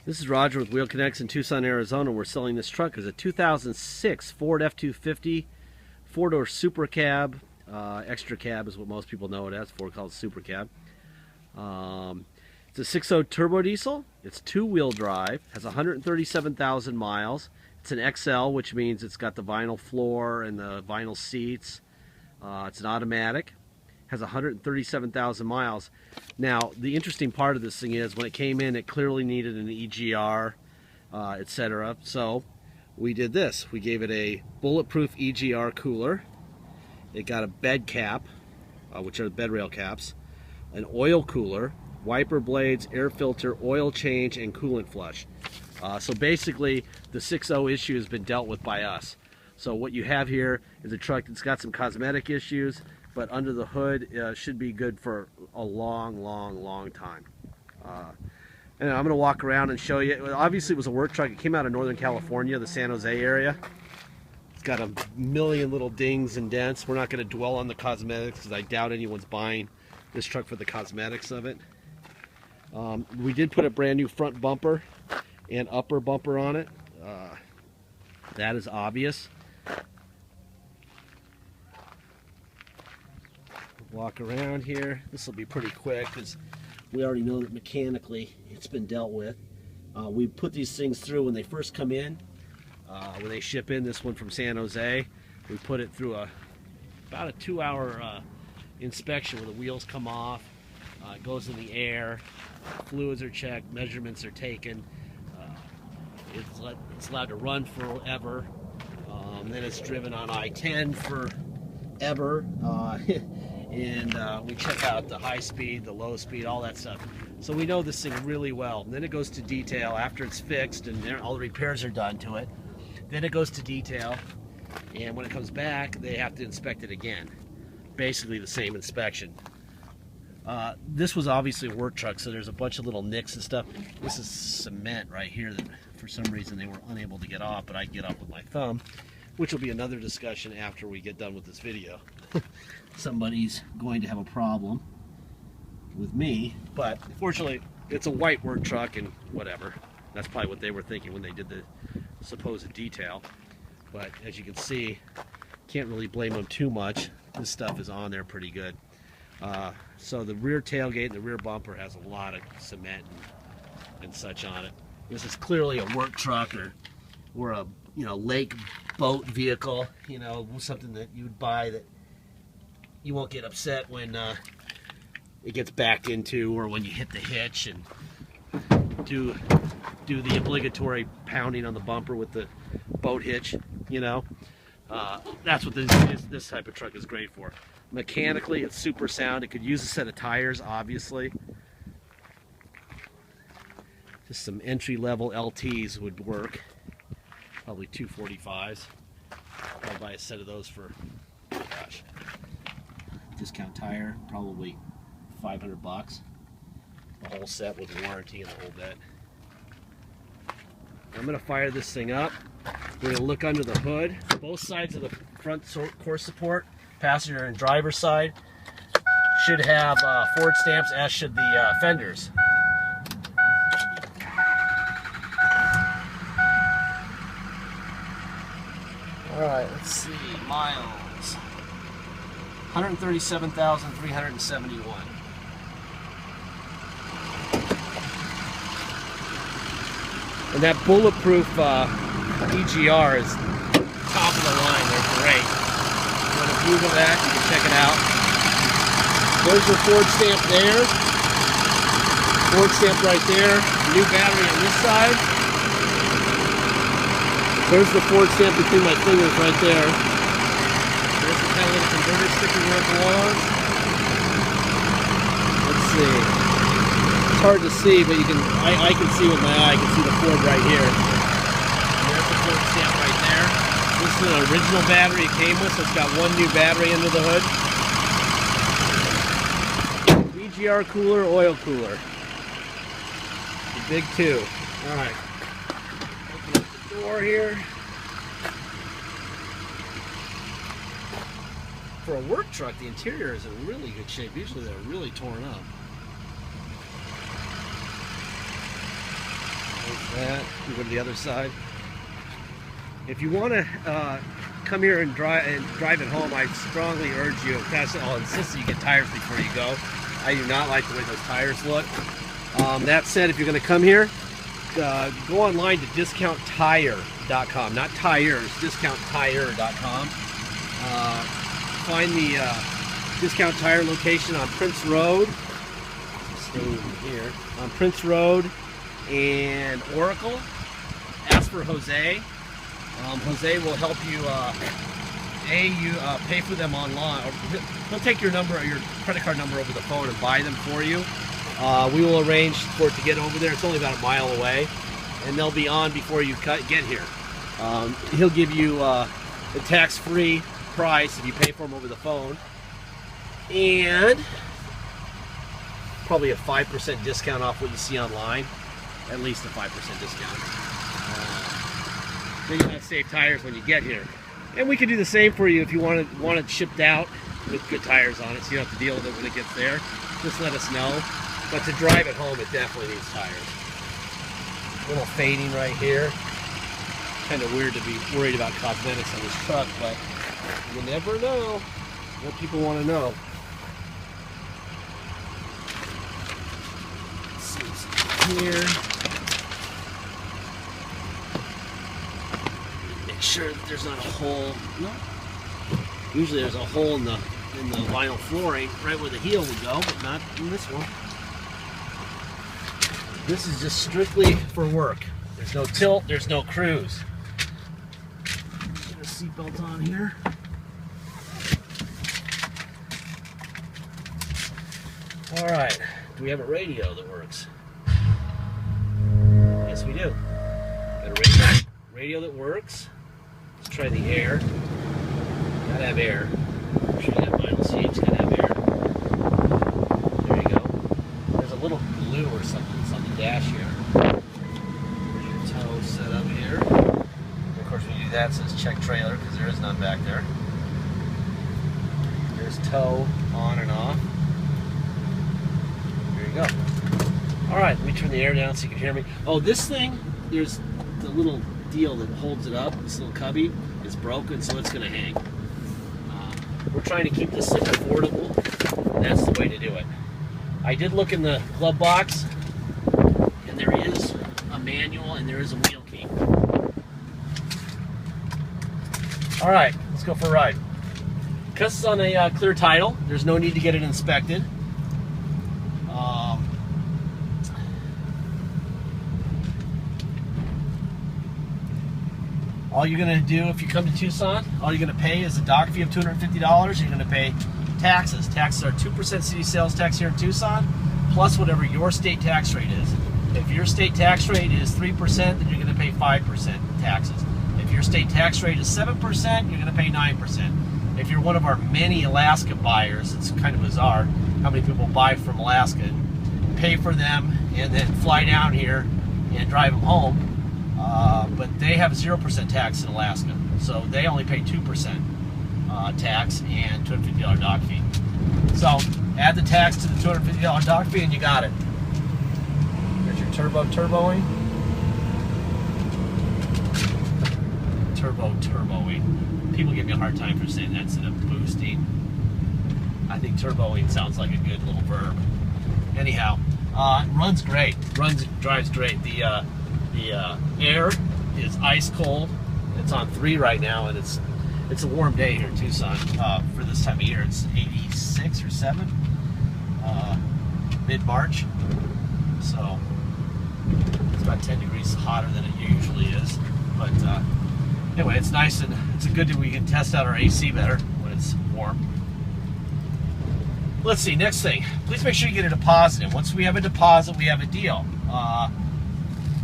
This is Roger with Wheel Kinetics in Tucson, Arizona. We're selling this truck as a 2006 Ford F250 four-door super cab. Extra cab is what most people know it as. Ford calls it super cab. It's a 6.0 turbo diesel. It's two-wheel drive. Has 137,000 miles. It's an XL, which means it's got the vinyl floor and the vinyl seats. It's an automatic. Has 137,000 miles. Now, the interesting part of this thing is when it came in, it clearly needed an EGR, etc. So we did this. We gave it a bulletproof EGR cooler. It got a bed cap, which are the bed rail caps, an oil cooler, wiper blades, air filter, oil change, and coolant flush. So basically, the 6.0 issue has been dealt with by us. So what you have here is a truck that's got some cosmetic issues, but under the hood should be good for a long time. And I'm going to walk around and show you. Obviously, it was a work truck. It came out of Northern California, the San Jose area. It's got a million little dings and dents. We're not going to dwell on the cosmetics because I doubt anyone's buying this truck for the cosmetics of it. We did put a brand new front bumper and upper bumper on it. That is obvious. Walk around here. This will be pretty quick because we already know that mechanically it's been dealt with. We put these things through when they first come in. When they ship in, this one from San Jose, we put it through about a 2-hour inspection where the wheels come off, it goes in the air, fluids are checked, measurements are taken. It's allowed to run forever. Then it's driven on I-10 forever. And we check out the high speed, the low speed, all that stuff. So we know this thing really well. And then it goes to detail after it's fixed and all the repairs are done to it. Then it goes to detail, and when it comes back, they have to inspect it again. Basically the same inspection. This was obviously a work truck, so there's a bunch of little nicks and stuff. This is cement right here that for some reason they were unable to get off, but I can get off with my thumb, which will be another discussion after we get done with this video. Somebody's going to have a problem with me, but fortunately it's a white work truck and whatever. That's probably what they were thinking when they did the supposed detail. But as you can see, can't really blame them too much. This stuff is on there pretty good. So the rear tailgate and the rear bumper has a lot of cement and such on it. This is clearly a work truck or a lake boat vehicle, something that you would buy that you won't get upset when it gets backed into or when you hit the hitch and do the obligatory pounding on the bumper with the boat hitch. That's what this type of truck is great for. Mechanically, it's super sound. It could use a set of tires, obviously. Just some entry-level LTs would work. Probably 245s. I'll buy a set of those for, gosh, discount tire, probably $500. The whole set with warranty and the whole bit. I'm going to fire this thing up. We're going to look under the hood. Both sides of the front core support, passenger and driver side, should have Ford stamps, as should the fenders. Alright, let's see, miles. 137,371. And that bulletproof EGR is top of the line. They're great. You want to Google that, you can check it out. There's your Ford stamp there. Ford stamp right there. New battery on this side. There's the Ford stamp between my fingers right there. There's the catalytic converter sticker where it belongs. Let's see. It's hard to see, but I can see with my eye. I can see the Ford right here. And there's the Ford stamp right there. This is an original battery it came with, so it's got one new battery under the hood. EGR cooler, oil cooler. The big two. Alright. Open up the door here. For a work truck, the interior is in really good shape. Usually they're really torn up. There's that. We go to the other side. If you want to come here and drive it home, I strongly urge you. I'll insist that you get tires before you go. I do not like the way those tires look. That said, if you're going to come here, go online to discounttire.com. Not tires, discounttire.com. Find the Discount Tire location on Prince Road. Staying here on Prince Road and Oracle. Ask for Jose. Jose will help you. Pay for them online. He'll take your number, your credit card number over the phone and buy them for you. We will arrange for it to get over there. It's only about a mile away, and they'll be on before you get here. He'll give you the tax-free price if you pay for them over the phone, and probably a 5% discount off what you see online. At least a 5% discount. Then you'll have safe tires when you get here. And we can do the same for you if you want it shipped out with good tires on it, so you don't have to deal with it when it gets there. Just let us know. But to drive it home, it definitely needs tires. A little fading right here. Kind of weird to be worried about cosmetics on this truck, but you never know what people want to know. Let's see what's here. Make sure that there's not a hole. No. Usually there's a hole in the vinyl flooring right where the heel would go, but not in this one. This is just strictly for work. There's no tilt, there's no cruise. Get a seatbelt on here. All right, do we have a radio that works? Yes, we do. Got a radio that works. Let's try the air. Gotta have air. I'm sure you got vinyl seats, gotta have air. There you go. There's a little glue or something that's on the dash here. There's your tow set up here. And of course, when you do that, it says check trailer because there is none back there. There's tow on and off. There you go. All right, let me turn the air down so you can hear me. Oh, this thing, there's the little deal that holds it up. This little cubby is broken, so it's going to hang. We're trying to keep this thing affordable, and that's the way to do it. I did look in the glove box, and there is a manual and there is a wheel key. All right, let's go for a ride. Because it's on a clear title, there's no need to get it inspected. All you're going to do if you come to Tucson, all you're going to pay is a dock fee of $250. You're going to pay taxes. Taxes are 2% city sales tax here in Tucson, plus whatever your state tax rate is. If your state tax rate is 3%, then you're going to pay 5% taxes. If your state tax rate is 7%, you're going to pay 9%. If you're one of our many Alaska buyers, it's kind of bizarre how many people buy from Alaska and pay for them and then fly down here and drive them home. But they have 0% tax in Alaska, so they only pay 2% tax and $250 dock fee. So add the tax to the $250 dock fee and you got it. There's your turboing. Turboing. People give me a hard time for saying that instead of boosting. I think turboing sounds like a good little verb. Anyhow, it runs great. Drives great. The air is ice cold. It's on 3 right now, and it's a warm day here in Tucson for this time of year. It's 86 or 7, mid-March, so it's about 10 degrees hotter than it usually is. But anyway, it's nice, and it's a good that we can test out our AC better when it's warm. Let's see, next thing. Please make sure you get a deposit in. Once we have a deposit, we have a deal.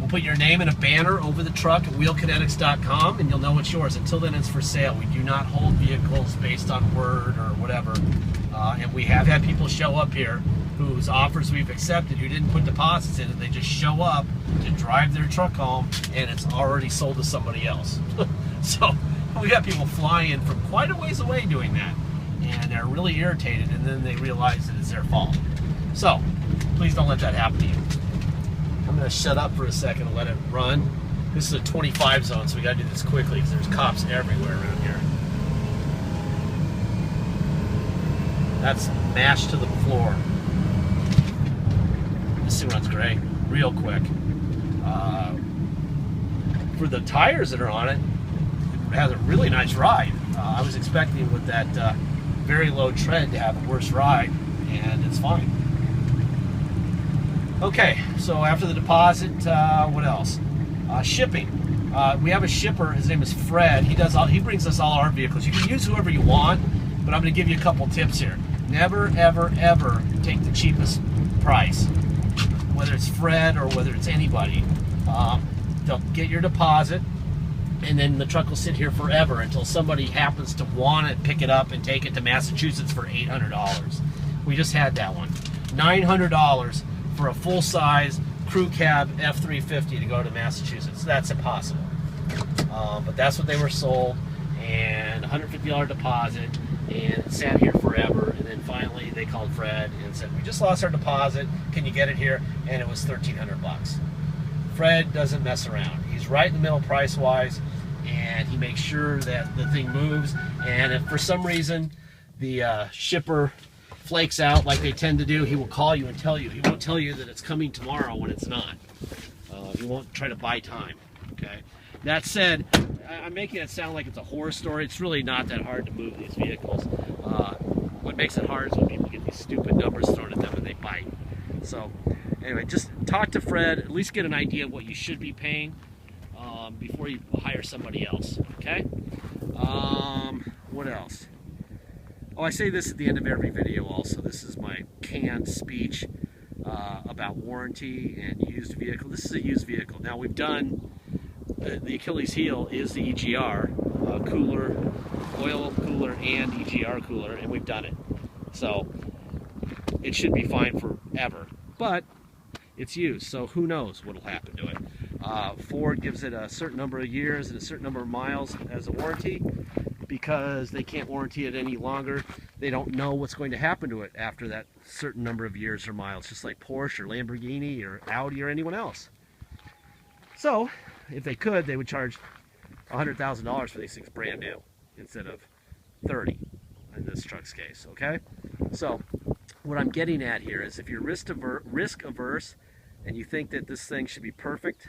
We'll put your name in a banner over the truck at wheelkinetics.com, and you'll know it's yours. Until then, it's for sale. We do not hold vehicles based on word or whatever. And we have had people show up here whose offers we've accepted who didn't put deposits in, and they just show up to drive their truck home, and it's already sold to somebody else. So we got people flying from quite a ways away doing that, and they're really irritated, and then they realize that it's their fault. So please don't let that happen to you. I'm going to shut up for a second and let it run. This is a 25 zone, so we got to do this quickly because there's cops everywhere around here. That's mashed to the floor. This thing runs great, real quick. For the tires that are on it, it has a really nice ride. I was expecting with that very low tread to have a worse ride, and it's fine. Okay, so after the deposit, what else? Shipping. We have a shipper. His name is Fred. He brings us all our vehicles. You can use whoever you want, but I'm going to give you a couple tips here. Never, ever, ever take the cheapest price, whether it's Fred or whether it's anybody. They'll get your deposit, and then the truck will sit here forever until somebody happens to want it, pick it up, and take it to Massachusetts for $800. We just had that one. $900 for a full-size crew cab F250 to go to Massachusetts. That's impossible. But that's what they were sold, and $150 deposit, and it sat here forever. And then finally they called Fred and said, we just lost our deposit, can you get it here? And it was $1,300. Fred doesn't mess around. He's right in the middle price-wise, and he makes sure that the thing moves. And if for some reason the shipper flakes out like they tend to do, he will call you and tell you. He won't tell you that it's coming tomorrow when it's not. He won't try to buy time, okay? That said, I'm making it sound like it's a horror story. It's really not that hard to move these vehicles. What makes it hard is when people get these stupid numbers thrown at them and they bite. So anyway, just talk to Fred, at least get an idea of what you should be paying before you hire somebody else, okay? What else? Oh, I say this at the end of every video also. This is my canned speech about warranty and used vehicle. This is a used vehicle. Now we've done, the Achilles heel is the EGR cooler, oil cooler and EGR cooler, and we've done it. So it should be fine forever, but it's used, so who knows what will happen to it. Ford gives it a certain number of years and a certain number of miles as a warranty because they can't warranty it any longer. They don't know what's going to happen to it after that certain number of years or miles, just like Porsche or Lamborghini or Audi or anyone else. So if they could, they would charge $100,000 for these things brand new instead of 30 in this truck's case, okay? So what I'm getting at here is if you're risk averse and you think that this thing should be perfect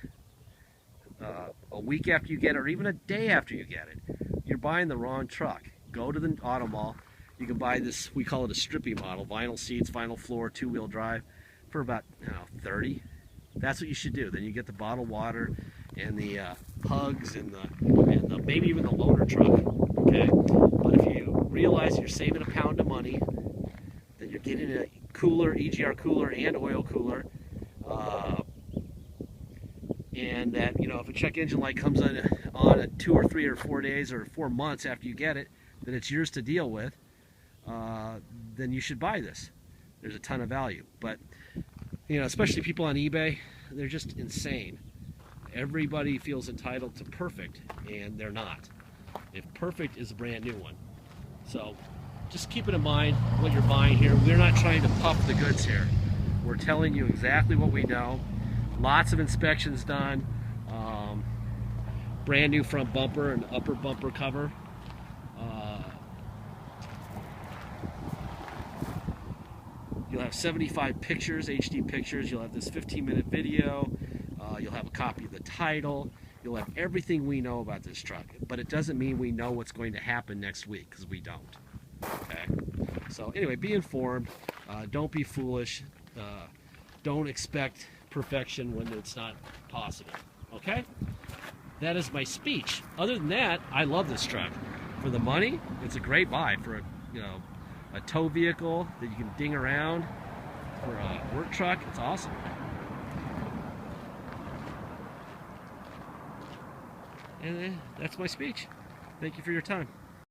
a week after you get it or even a day after you get it, you're buying the wrong truck. Go to the auto mall. You can buy this, we call it a strippy model, vinyl seats, vinyl floor, two-wheel drive for about, $30. That's what you should do. Then you get the bottled water and the hugs and the maybe even the loaner truck, okay? But if you realize you're saving a pound of money, that you're getting a cooler, EGR cooler and oil cooler, and that, if a check engine light comes on 2 or 3 or 4 days or 4 months after you get it, that it's yours to deal with, then you should buy this. There's a ton of value. But, especially people on eBay, they're just insane. Everybody feels entitled to perfect, and they're not. If perfect is a brand new one. So just keep it in mind what you're buying here. We're not trying to puff the goods here. We're telling you exactly what we know. Lots of inspections done. Brand new front bumper and upper bumper cover. You'll have 75 pictures, HD pictures. You'll have this 15-minute video. You'll have a copy of the title. You'll have everything we know about this truck. But it doesn't mean we know what's going to happen next week, because we don't. Okay? So anyway, be informed. Don't be foolish. Don't expect perfection when it's not possible. Okay? That is my speech. Other than that, I love this truck. For the money, it's a great buy. For a tow vehicle that you can ding around, for a work truck, it's awesome. And that's my speech. Thank you for your time.